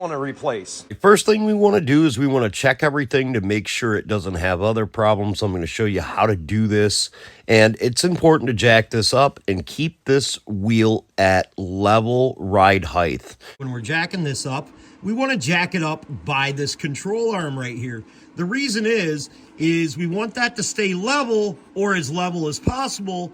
want to replace. The first thing we want to do is we want to check everything to make sure it doesn't have other problems. I'm going to show you how to do this, and it's important to jack this up and keep this wheel at level ride height. When we're jacking this up, we want to jack it up by this control arm right here. The reason is we want that to stay level, or as level as possible,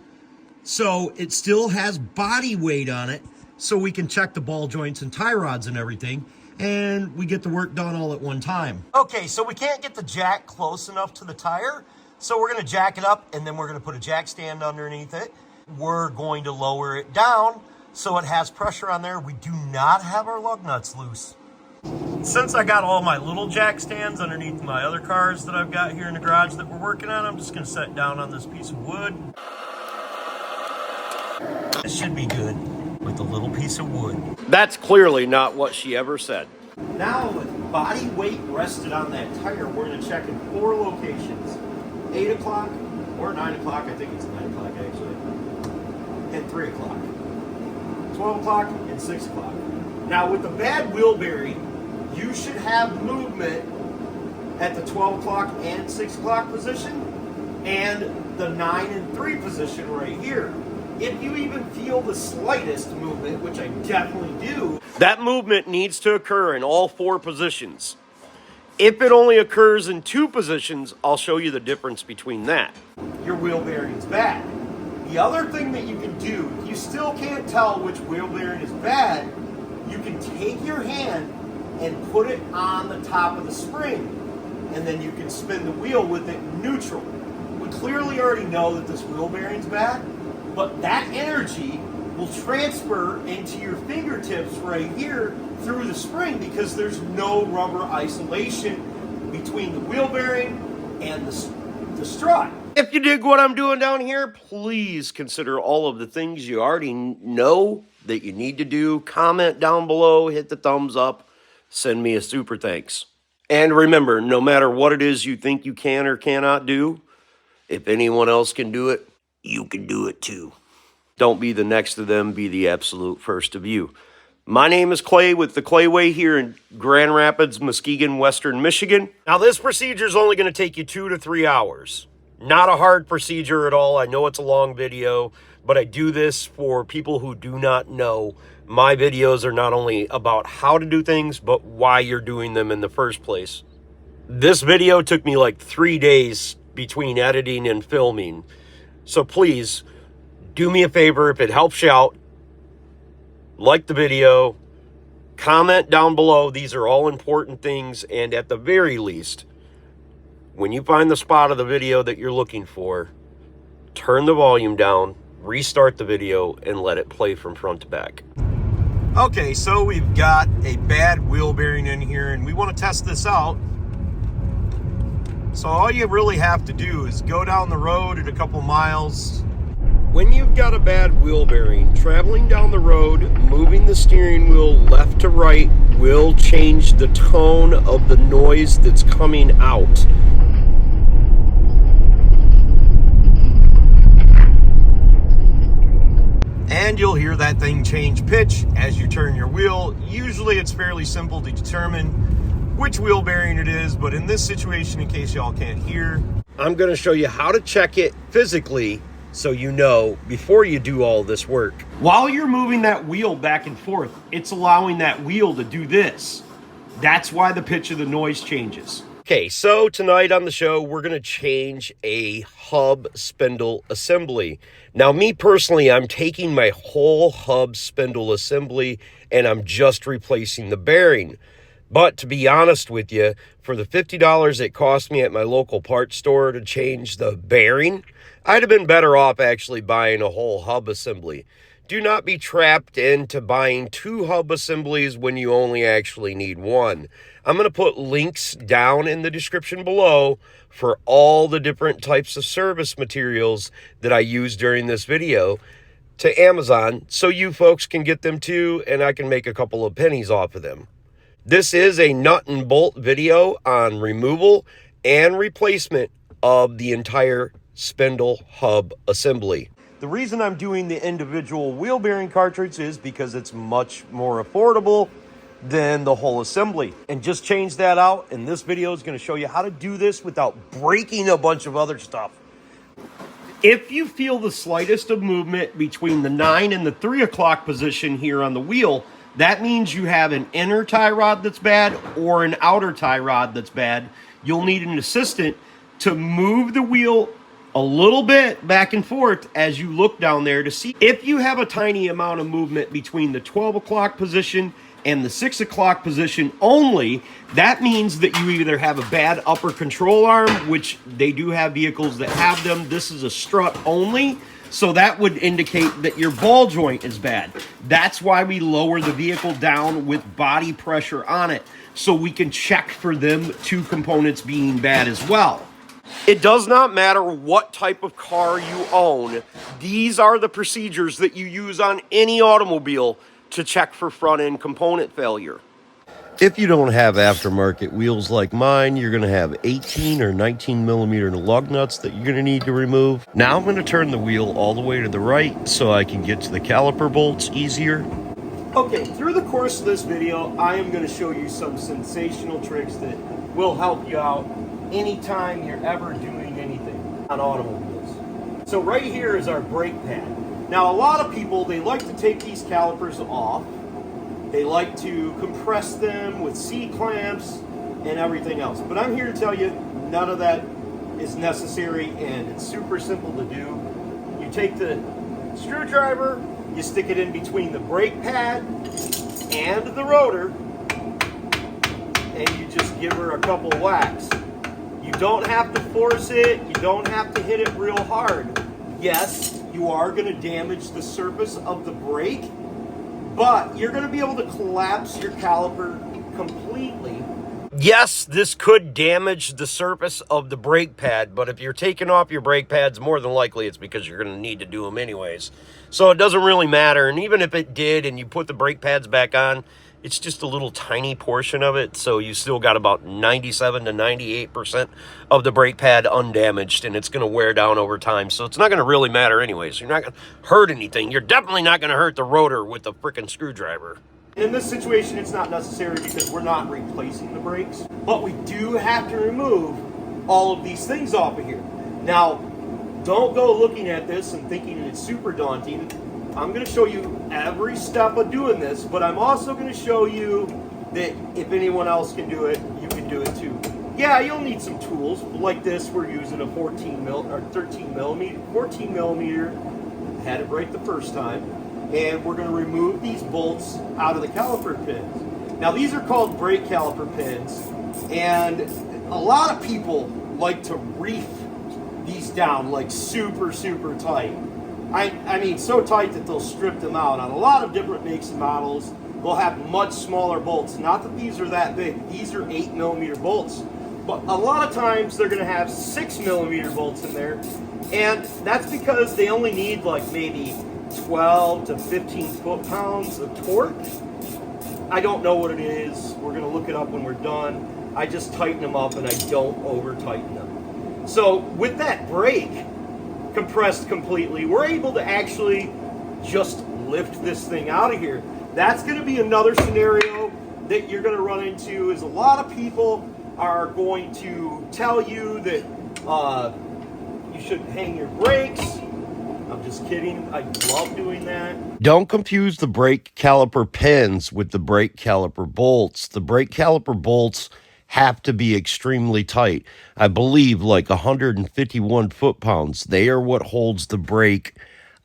so it still has body weight on it, so we can check the ball joints and tie rods and everything, and we get the work done all at one time. Okay, so we can't get the jack close enough to the tire, so we're gonna jack it up, and then we're gonna put a jack stand underneath it. We're going to lower it down so it has pressure on there. We do not have our lug nuts loose. Since I got all my little jack stands underneath my other cars that I've got here in the garage that we're working on, I'm just gonna set down on this piece of wood. This should be good with a little piece of wood. That's clearly not what she ever said. Now with body weight rested on that tire, we're going to check in 4 locations. 8 o'clock or 9 o'clock, I think it's 9 o'clock actually, and 3 o'clock. 12 o'clock and 6 o'clock. Now with the bad wheel bearing, you should have movement at the 12 o'clock and 6 o'clock position and the 9 and 3 position right here. If you even feel the slightest movement, which I definitely do, that movement needs to occur in all 4 positions. If it only occurs in 2 positions, I'll show you the difference between that. Your wheel bearing's bad. The other thing that you can do, if you still can't tell which wheel bearing is bad, you can take your hand and put it on the top of the spring, and then you can spin the wheel with it neutral. We clearly already know that this wheel bearing's bad, but that energy will transfer into your fingertips right here through the spring because there's no rubber isolation between the wheel bearing and the strut. If you dig what I'm doing down here, please consider all of the things you already know that you need to do. Comment down below, hit the thumbs up, send me a super thanks. And remember, no matter what it is you think you can or cannot do, if anyone else can do it, you can do it too. Don't be the next to them, be the absolute first of you. My name is Clay with the Clay Way here in Grand Rapids, Muskegon, Western Michigan. Now this procedure is only going to take you 2 to 3 hours. Not a hard procedure at all. I know it's a long video, but I do this for people who do not know. My videos are not only about how to do things, but why you're doing them in the first place. This video took me like 3 days between editing and filming. So please, do me a favor, if it helps you out, like the video, comment down below. These are all important things, and at the very least, when you find the spot of the video that you're looking for, turn the volume down, restart the video, and let it play from front to back. Okay, so we've got a bad wheel bearing in here, and we want to test this out. So all you really have to do is go down the road at a couple miles. When you've got a bad wheel bearing, traveling down the road, moving the steering wheel left to right will change the tone of the noise that's coming out. And you'll hear that thing change pitch as you turn your wheel. Usually it's fairly simple to determine which wheel bearing it is, but in this situation, in case y'all can't hear, I'm going to show you how to check it physically so you know before you do all this work. While you're moving that wheel back and forth, it's allowing that wheel to do this. That's why the pitch of the noise changes. Okay, so tonight on the show, we're going to change a hub spindle assembly. Now, me personally, I'm taking my whole hub spindle assembly and I'm just replacing the bearing. But to be honest with you, for the $50 it cost me at my local parts store to change the bearing, I'd have been better off actually buying a whole hub assembly. Do not be trapped into buying 2 hub assemblies when you only actually need 1. I'm going to put links down in the description below for all the different types of service materials that I use during this video to Amazon, so you folks can get them too, and I can make a couple of pennies off of them. This is a nut and bolt video on removal and replacement of the entire spindle hub assembly. The reason I'm doing the individual wheel bearing cartridge is because it's much more affordable than the whole assembly. And just change that out, and this video is going to show you how to do this without breaking a bunch of other stuff. If you feel the slightest of movement between the 9 and the 3 o'clock position here on the wheel, that means you have an inner tie rod that's bad or an outer tie rod that's bad. You'll need an assistant to move the wheel a little bit back and forth as you look down there to see. If you have a tiny amount of movement between the 12 o'clock position and the 6 o'clock position only, that means that you either have a bad upper control arm, which they do have vehicles that have them. This is a strut only, so that would indicate that your ball joint is bad. That's why we lower the vehicle down with body pressure on it, so we can check for them two components being bad as well. It does not matter what type of car you own. These are the procedures that you use on any automobile to check for front end component failure. If you don't have aftermarket wheels like mine, you're going to have 18 or 19 millimeter lug nuts that you're going to need to remove. Now I'm going to turn the wheel all the way to the right so I can get to the caliper bolts easier. Okay, through the course of this video, I am going to show you some sensational tricks that will help you out anytime you're ever doing anything on automobiles. So right here is our brake pad. Now a lot of people, they like to take these calipers off. They like to compress them with C-clamps and everything else. But I'm here to tell you, none of that is necessary, and it's super simple to do. You take the screwdriver, you stick it in between the brake pad and the rotor, and you just give her a couple of whacks. You don't have to force it, you don't have to hit it real hard. Yes, you are going to damage the surface of the brake, but you're going to be able to collapse your caliper completely. Yes, this could damage the surface of the brake pad, but if you're taking off your brake pads, more than likely it's because you're going to need to do them anyways. So it doesn't really matter, and even if it did and you put the brake pads back on, it's just a little tiny portion of it, so you still got about 97 to 98% of the brake pad undamaged, and it's going to wear down over time, so it's not going to really matter anyways. You're not going to hurt anything. You're definitely not going to hurt the rotor with a freaking screwdriver. In this situation, it's not necessary because we're not replacing the brakes, but we do have to remove all of these things off of here. Now, don't go looking at this and thinking it's super daunting. I'm going to show you every step of doing this, but I'm also going to show you that if anyone else can do it, you can do it too. Yeah, you'll need some tools like this. We're using a 14 millimeter. Had it right the first time, and we're going to remove these bolts out of the caliper pins. Now these are called brake caliper pins, and a lot of people like to reef these down like super tight. I mean, so tight that they'll strip them out. On a lot of different makes and models, they'll have much smaller bolts. Not that these are that big. These are 8 millimeter bolts. But a lot of times they're going to have 6 millimeter bolts in there. And that's because they only need like maybe 12 to 15 foot-pounds of torque. I don't know what it is. We're going to look it up when we're done. I just tighten them up and I don't over-tighten them. So with that brake compressed completely, we're able to actually just lift this thing out of here. That's going to be another scenario that you're going to run into, is a lot of people are going to tell you that you should hang your brakes. I'm just kidding. I love doing that. Don't confuse the brake caliper pins with the brake caliper bolts. The brake caliper bolts have to be extremely tight. I believe like 151 foot-pounds. They are what holds the brake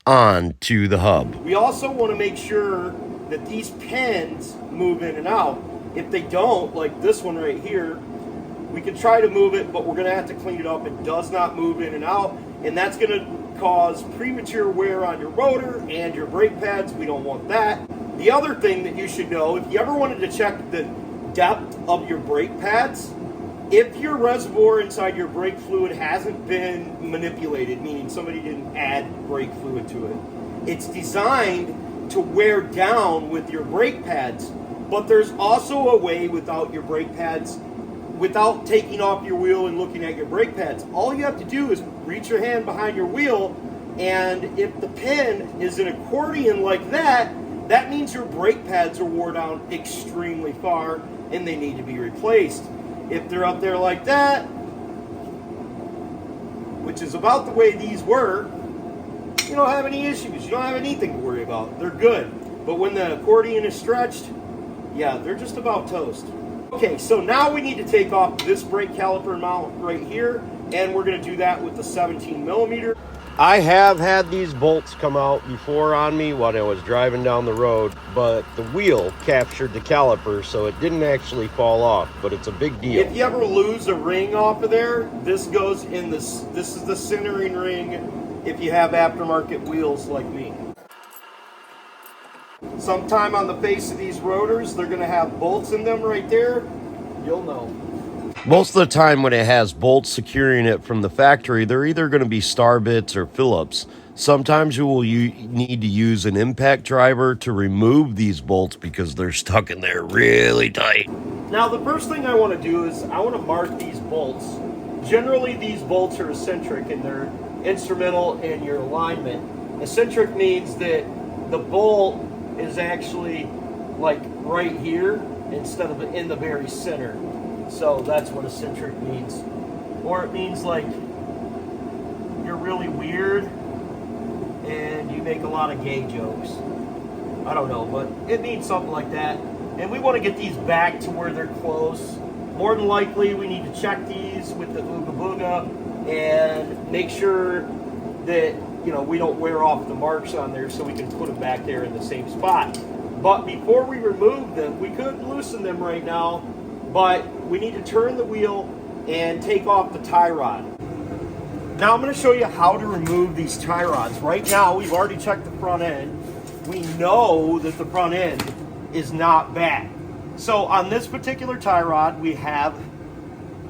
on to the hub. We also want to make sure that these pins move in and out. If they don't, like this one right here, we can try to move it, but we're going to have to clean it up. It does not move in and out, and that's going to cause premature wear on your rotor and your brake pads. We don't want that. The other thing that you should know, if you ever wanted to check the depth of your brake pads, if your reservoir inside your brake fluid hasn't been manipulated, meaning somebody didn't add brake fluid to it, it's designed to wear down with your brake pads. But there's also a way without your brake pads, without taking off your wheel and looking at your brake pads. All you have to do is reach your hand behind your wheel, and if the pin is an accordion like that, that means your brake pads are wore down extremely far and they need to be replaced. If they're up there like that, which is about the way these were, you don't have any issues. You don't have anything to worry about. They're good. But when the accordion is stretched, yeah, they're just about toast. Okay, so now we need to take off this brake caliper mount right here, and we're going to do that with the 17 millimeter. I have had these bolts come out before on me when I was driving down the road, but the wheel captured the caliper, so it didn't actually fall off, but it's a big deal. If you ever lose a ring off of there, this goes in this. This is the centering ring if you have aftermarket wheels like me. Sometime on the face of these rotors, they're going to have bolts in them right there. You'll know. Most of the time when it has bolts securing it from the factory, they're either going to be star bits or Phillips. Sometimes you will need to use an impact driver to remove these bolts because they're stuck in there really tight. Now the first thing I want to do is I want to mark these bolts. Generally these bolts are eccentric and they're instrumental in your alignment. Eccentric means that the bolt is actually like right here instead of in the very center. So that's what eccentric means. Or it means like you're really weird and you make a lot of gay jokes. I don't know, but it means something like that. And we want to get these back to where they're close. More than likely, we need to check these with the Ooga Booga and make sure that, you know, we don't wear off the marks on there so we can put them back there in the same spot. But before we remove them, we could loosen them right now, but we need to turn the wheel and take off the tie rod. Now I'm going to show you how to remove these tie rods. Right now, we've already checked the front end. We know that the front end is not bad. So on this particular tie rod, we have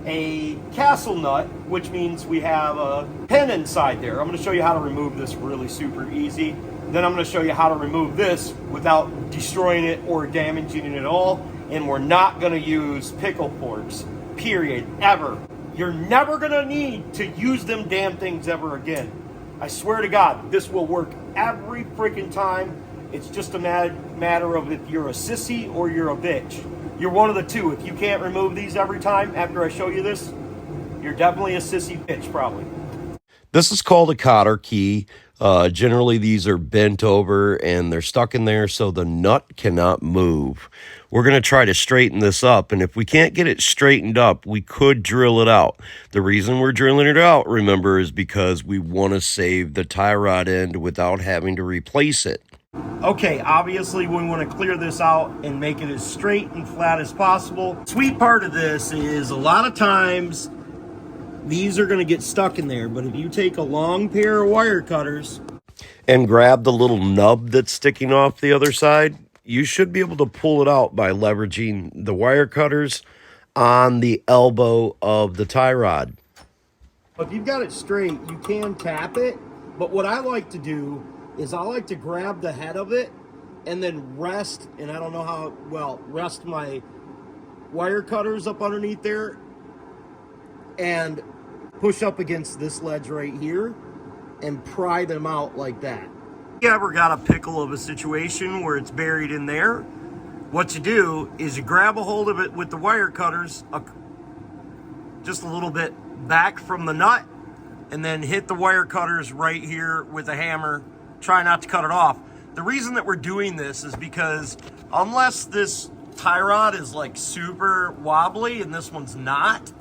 a castle nut, which means we have a pin inside there. I'm going to show you how to remove this really super easy. Then I'm going to show you how to remove this without destroying it or damaging it at all. And we're not going to use pickle forks, period, ever. You're never going to need to use them damn things ever again. I swear to God, this will work every freaking time. It's just a matter of if you're a sissy or you're a bitch. You're one of the two. If you can't remove these every time after I show you this, you're definitely a sissy bitch, probably. This is called a cotter key. Generally, these are bent over and they're stuck in there so the nut cannot move. We're going to try to straighten this up, and if we can't get it straightened up, we could drill it out. The reason we're drilling it out, remember, is because we want to save the tie rod end without having to replace it. Okay, obviously we want to clear this out and make it as straight and flat as possible. Sweet part of this is a lot of times these are going to get stuck in there, but if you take a long pair of wire cutters and grab the little nub that's sticking off the other side, you should be able to pull it out by leveraging the wire cutters on the elbow of the tie rod. If you've got it straight, you can tap it, but what I like to do is I like to grab the head of it and then rest, and I don't know how, well, rest my wire cutters up underneath there and push up against this ledge right here and pry them out like that. If you ever got a pickle of a situation where it's buried in there, what you do is you grab a hold of it with the wire cutters just a little bit back from the nut and then hit the wire cutters right here with a hammer. Try not to cut it off. The reason that we're doing this is because unless this tie rod is like super wobbly and this one's not,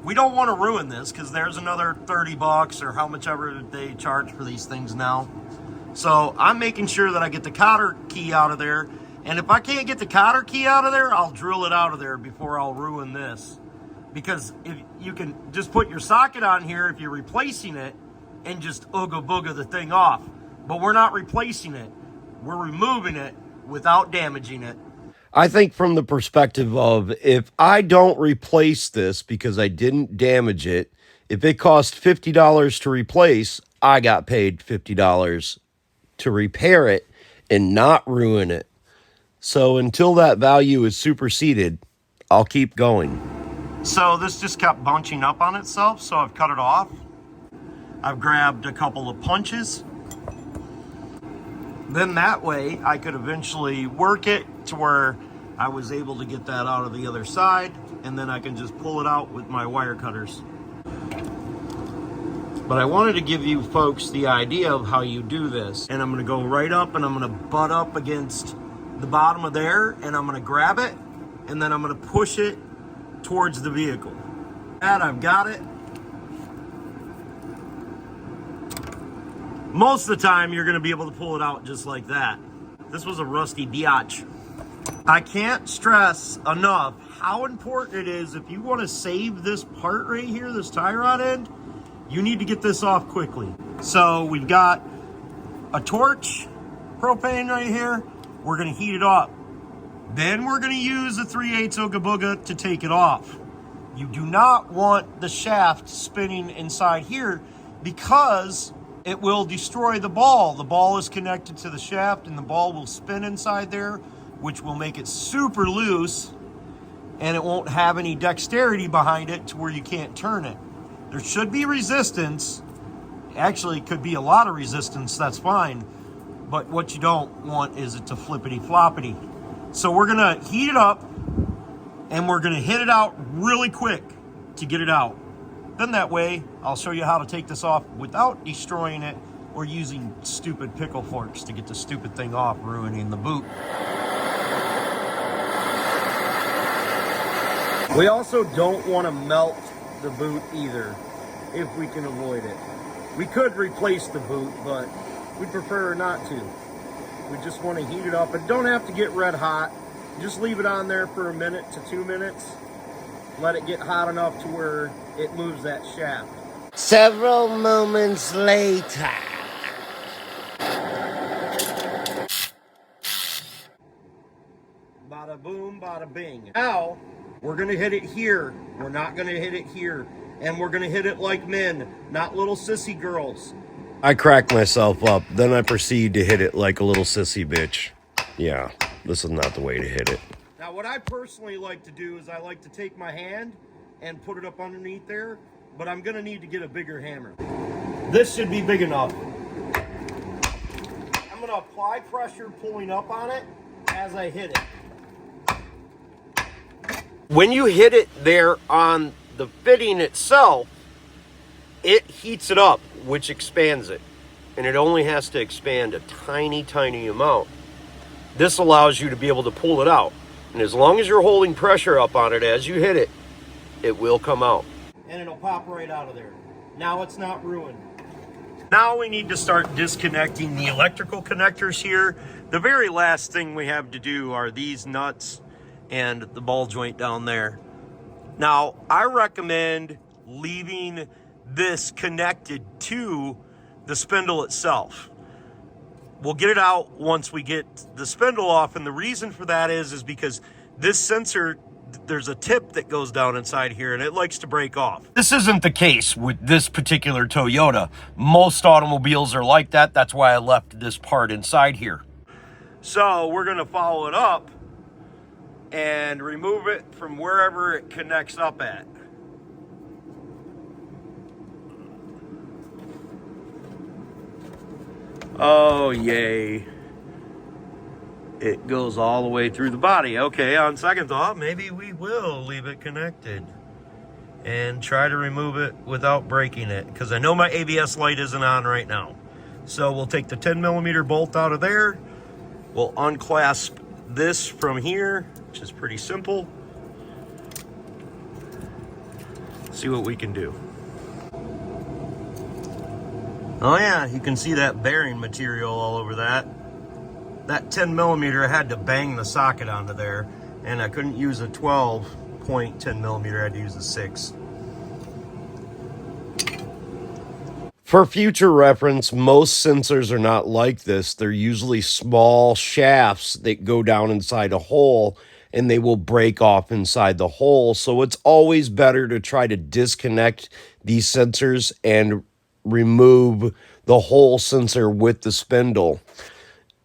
we don't want to ruin this because there's another 30 bucks or how much ever they charge for these things now. So I'm making sure that I get the cotter key out of there. And if I can't get the cotter key out of there, I'll drill it out of there before I'll ruin this. Because if you can just put your socket on here if you're replacing it and just ooga booga the thing off. But we're not replacing it. We're removing it without damaging it. I think from the perspective of if I don't replace this because I didn't damage it, if it cost $50 to replace, I got paid $50 to repair it and not ruin it. So until that value is superseded, I'll keep going. So this just kept bunching up on itself, so I've cut it off. I've grabbed a couple of punches. Then that way I could eventually work it to where I was able to get that out of the other side, and then I can just pull it out with my wire cutters. But I wanted to give you folks the idea of how you do this. And I'm gonna go right up and I'm gonna butt up against the bottom of there, and I'm gonna grab it, and then I'm gonna push it towards the vehicle. And I've got it. Most of the time you're gonna be able to pull it out just like that. This was a rusty biatch. I can't stress enough how important it is, if you want to save this part right here, this tie rod end, you need to get this off quickly. So we've got a torch, propane right here. We're gonna heat it up. Then we're gonna use a 3/8 Ooga Booga to take it off. You do not want the shaft spinning inside here because it will destroy the ball. The ball is connected to the shaft and the ball will spin inside there, which will make it super loose, and it won't have any dexterity behind it to where you can't turn it. There should be resistance. Actually, it could be a lot of resistance, that's fine. But what you don't want is it to flippity floppity. So we're gonna heat it up and we're gonna hit it out really quick to get it out. Then that way, I'll show you how to take this off without destroying it or using stupid pickle forks to get the stupid thing off, ruining the boot. We also don't want to melt the boot either, if we can avoid it. We could replace the boot, but we prefer not to. We just want to heat it up. It don't have to get red hot. Just leave it on there for 1 to 2 minutes. Let it get hot enough to where it moves that shaft. Several moments later. Bada boom, bada bing. Now, we're gonna hit it here. We're not gonna hit it here. And we're gonna hit it like men, not little sissy girls. I crack myself up, then I proceed to hit it like a little sissy bitch. Yeah, this is not the way to hit it. Now, what I personally like to do is I like to take my hand and put it up underneath there, but I'm gonna need to get a bigger hammer. This should be big enough. I'm gonna apply pressure pulling up on it as I hit it. When you hit it there on the fitting itself, it heats it up, which expands it. And it only has to expand a tiny, tiny amount. This allows you to be able to pull it out. And as long as you're holding pressure up on it as you hit it, it will come out. And it'll pop right out of there. Now it's not ruined. Now we need to start disconnecting the electrical connectors here. The very last thing we have to do are these nuts and the ball joint down there. Now, I recommend leaving this connected to the spindle itself. We'll get it out once we get the spindle off, and the reason for that is because this sensor, there's a tip that goes down inside here and it likes to break off. This isn't the case with this particular Toyota. Most automobiles are like that. That's why I left this part inside here. So we're gonna follow it up and remove it from wherever it connects up at. Oh, yay. It goes all the way through the body. Okay, on second thought, maybe we will leave it connected and try to remove it without breaking it, because I know my ABS light isn't on right now. So we'll take the 10mm bolt out of there. We'll unclasp this from here, which is pretty simple. See what we can do. Oh yeah, you can see that bearing material all over that. That 10mm, I had to bang the socket onto there, and I couldn't use a 12-point 10mm, I had to use a 6. For future reference, most sensors are not like this. They're usually small shafts that go down inside a hole, and they will break off inside the hole. So it's always better to try to disconnect these sensors and remove the whole sensor with the spindle.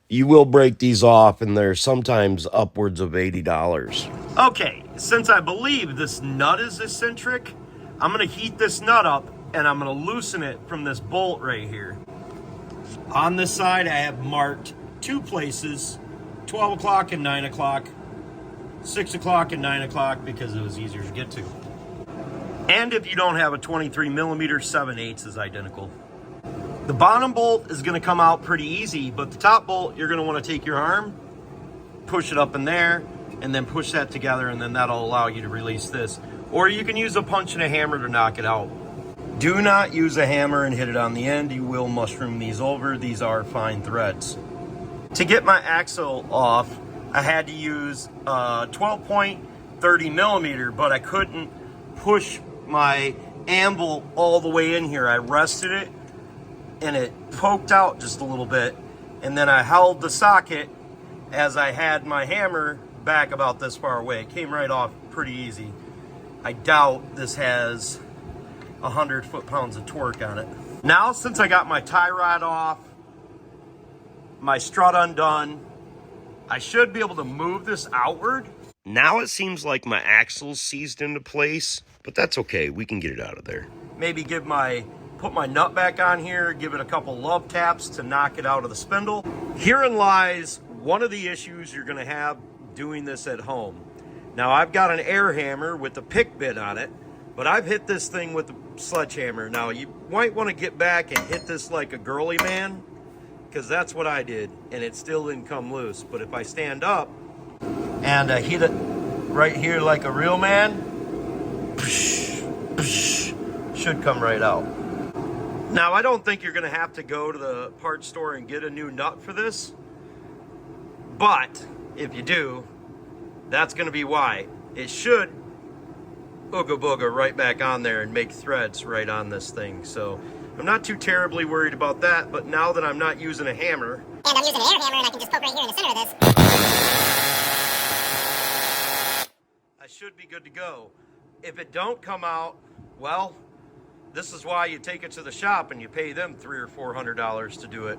You will break these off, and they're sometimes upwards of $80. Okay, since I believe this nut is eccentric, I'm gonna heat this nut up and I'm gonna loosen it from this bolt right here. On this side, I have marked two places, 12 o'clock and 9 o'clock, 6 o'clock and 9 o'clock, because it was easier to get to. And if you don't have a 23 millimeter, 7/8 is identical. The bottom bolt is going to come out pretty easy, but the top bolt, you're going to want to take your arm, push it up in there, and then push that together, and then that'll allow you to release this. Or you can use a punch and a hammer to knock it out. Do not use a hammer and hit it on the end. You will mushroom these over. These are fine threads. To get my axle off, I had to use 12.30 millimeter, but I couldn't push my anvil all the way in here. I rested it, and it poked out just a little bit, and then I held the socket as I had my hammer back about this far away. It came right off pretty easy. I doubt this has 100 foot-pounds of torque on it. Now, since I got my tie rod off, my strut undone, I should be able to move this outward. Now it seems like my axle's seized into place, but that's okay. We can get it out of there. Maybe put my nut back on here, give it a couple love taps to knock it out of the spindle. Herein lies one of the issues you're gonna have doing this at home. Now, I've got an air hammer with a pick bit on it, but I've hit this thing with a sledgehammer. Now, you might want to get back and hit this like a girly man, because that's what I did, and it still didn't come loose. But if I stand up and I hit it right here like a real man, should come right out. Now, I don't think you're going to have to go to the parts store and get a new nut for this, but if you do, that's going to be why. It should ooga booga right back on there and make threads right on this thing. So I'm not too terribly worried about that, but now that I'm not using a hammer, and I'm using an air hammer, and I can just poke right here in the center of this, I should be good to go. If it don't come out, well, this is why you take it to the shop and you pay them $300 or $400 to do it.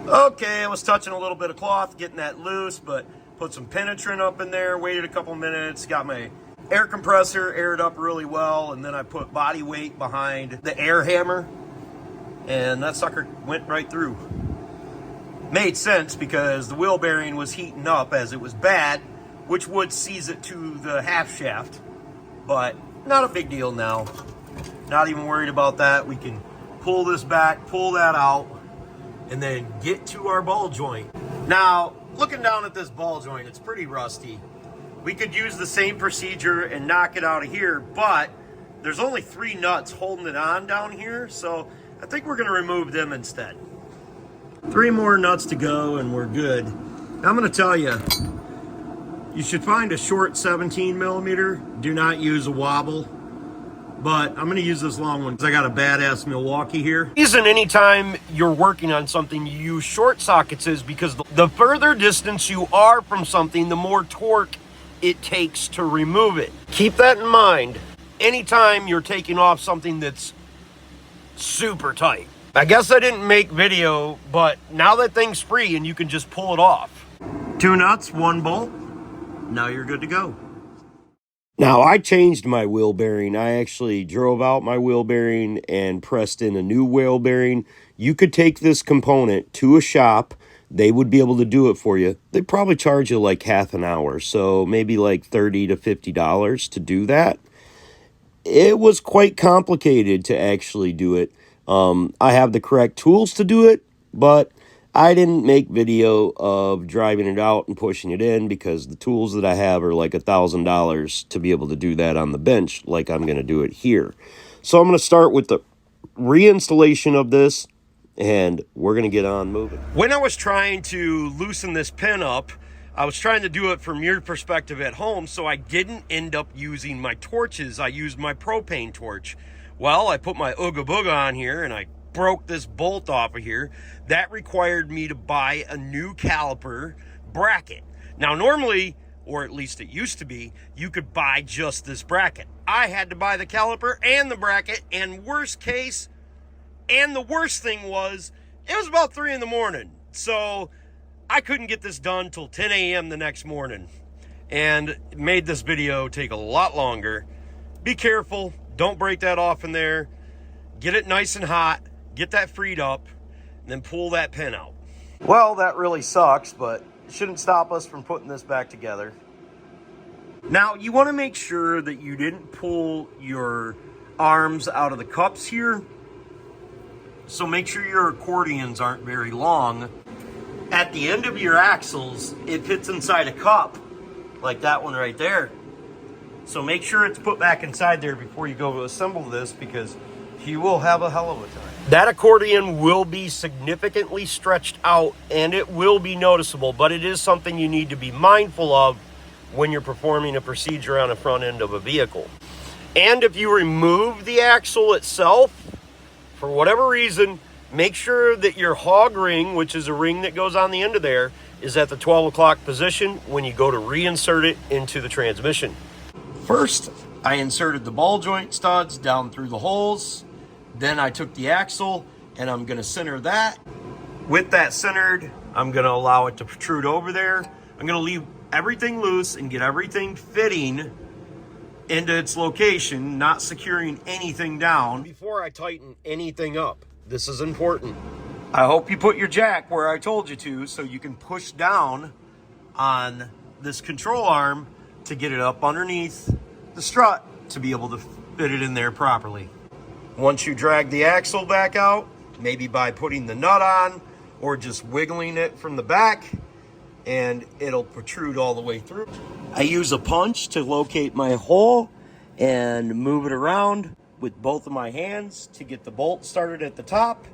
Okay, I was touching a little bit of cloth, getting that loose, but put some penetrant up in there, waited a couple minutes, got my air compressor aired up really well, and then I put body weight behind the air hammer, and that sucker went right through. Made sense because the wheel bearing was heating up as it was bad, which would seize it to the half shaft, but not a big deal now. Not even worried about that. We can pull this back, pull that out, and then get to our ball joint. Now, looking down at this ball joint, it's pretty rusty. We could use the same procedure and knock it out of here, but there's only 3 nuts holding it on down here, so I think we're gonna remove them instead. 3 more nuts to go and we're good. Now, I'm gonna tell you, you should find a short 17 millimeter. Do not use a wobble, but I'm gonna use this long one because I got a badass Milwaukee here. The reason anytime you're working on something you use short sockets is because the further distance you are from something, the more torque it takes to remove it. Keep that in mind anytime you're taking off something that's super tight. I guess I didn't make video, but now that thing's free and you can just pull it off. 2 nuts, 1 bolt. Now you're good to go. Now, I changed my wheel bearing. I actually drove out my wheel bearing and pressed in a new wheel bearing. You could take this component to a shop. They would be able to do it for you. They'd probably charge you like half an hour, so maybe like $30 to $50 to do that. It was quite complicated to actually do it. I have the correct tools to do it, but I didn't make video of driving it out and pushing it in because the tools that I have are like $1,000 to be able to do that on the bench like I'm going to do it here. So I'm going to start with the reinstallation of this, and we're going to get on moving. When I was trying to loosen this pin up, I was trying to do it from your perspective at home, so I didn't end up using my torches. I used my propane torch. Well, I put my Ooga Booga on here, and I broke this bolt off of here. That required me to buy a new caliper bracket. Now, normally, or at least it used to be, you could buy just this bracket. I had to buy the caliper and the bracket, and worst case, and the worst thing was, it was about 3 in the morning. So I couldn't get this done till 10 a.m. the next morning, and it made this video take a lot longer. Be careful, don't break that off in there. Get it nice and hot, get that freed up, and then pull that pin out. Well, that really sucks, but shouldn't stop us from putting this back together. Now, you want to make sure that you didn't pull your arms out of the cups here. So make sure your accordions aren't very long. At the end of your axles, it fits inside a cup, like that one right there. So make sure it's put back inside there before you go to assemble this, because you will have a hell of a time. That accordion will be significantly stretched out and it will be noticeable, but it is something you need to be mindful of when you're performing a procedure on the front end of a vehicle. And if you remove the axle itself, for whatever reason, make sure that your hog ring, which is a ring that goes on the end of there, is at the 12 o'clock position when you go to reinsert it into the transmission. First, I inserted the ball joint studs down through the holes. Then I took the axle and I'm going to center that. With that centered, I'm going to allow it to protrude over there. I'm going to leave everything loose and get everything fitting into its location, not securing anything down before I tighten anything up. This is important. I hope you put your jack where I told you to, so you can push down on this control arm to get it up underneath the strut to be able to fit it in there properly. Once you drag the axle back out, maybe by putting the nut on or just wiggling it from the back, and it'll protrude all the way through. I use a punch to locate my hole and move it around with both of my hands to get the bolt started at the top,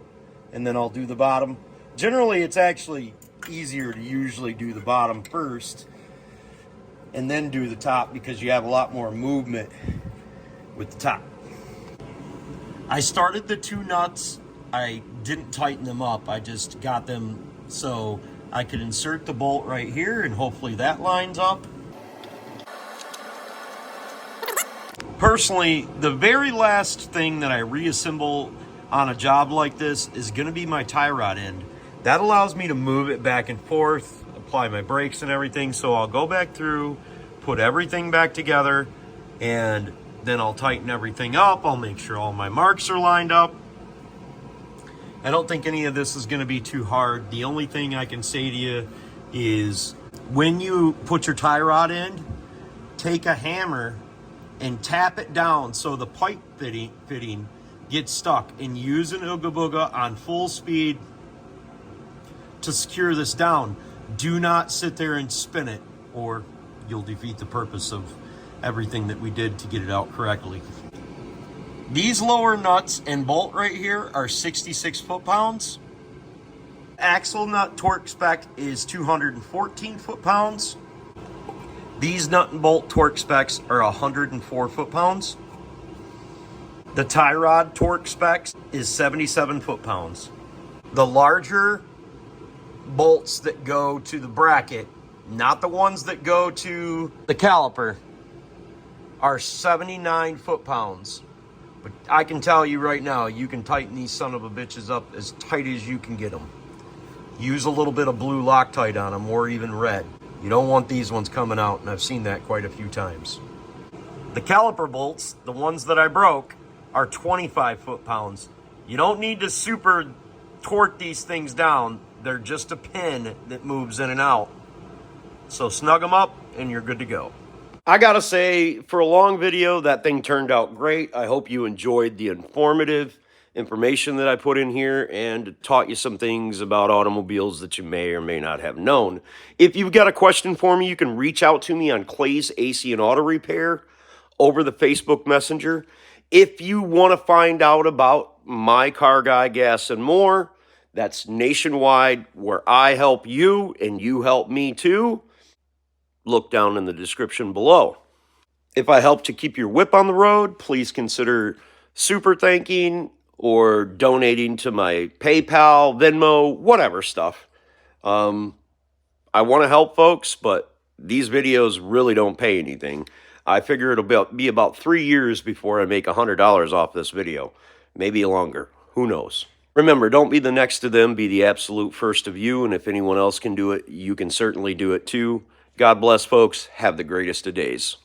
and then I'll do the bottom. Generally, it's actually easier to usually do the bottom first and then do the top, because you have a lot more movement with the top. I started the two nuts. I didn't tighten them up. I just got them so I could insert the bolt right here, and hopefully that lines up. Personally, the very last thing that I reassemble on a job like this is going to be my tie rod end. That allows me to move it back and forth, apply my brakes and everything. So I'll go back through, put everything back together, and then I'll tighten everything up. I'll make sure all my marks are lined up. I don't think any of this is going to be too hard. The only thing I can say to you is when you put your tie rod in, take a hammer and tap it down so the pipe fitting gets stuck, and use an Ooga Booga on full speed to secure this down. Do not sit there and spin it, or you'll defeat the purpose of everything that we did to get it out correctly. These lower nuts and bolt right here are 66 foot-pounds. Axle nut torque spec is 214 foot-pounds. These nut and bolt torque specs are 104 foot-pounds. The tie rod torque specs is 77 foot-pounds. The larger bolts that go to the bracket, not the ones that go to the caliper, are 79 foot-pounds. But I can tell you right now, you can tighten these son of a bitches up as tight as you can get them. Use a little bit of blue Loctite on them, or even red. You don't want these ones coming out, and I've seen that quite a few times. The caliper bolts, the ones that I broke, are 25 foot-pounds. You don't need to super torque these things down. They're just a pin that moves in and out. So snug them up, and you're good to go. I gotta say, for a long video, that thing turned out great. I hope you enjoyed the informative information that I put in here and taught you some things about automobiles that you may or may not have known. If you've got a question for me, you can reach out to me on Clay's AC and Auto Repair over the Facebook Messenger. If you want to find out about My Car Guy Gas and More, that's nationwide, where I help you and you help me too. Look down in the description below. If I helped to keep your whip on the road, please consider super thanking or donating to my PayPal, Venmo, whatever stuff. I want to help folks, but these videos really don't pay anything. I figure it'll be about 3 years before I make $100 off this video. Maybe longer. Who knows? Remember, don't be the next to them. Be the absolute first of you. And if anyone else can do it, you can certainly do it too. God bless, folks. Have the greatest of days.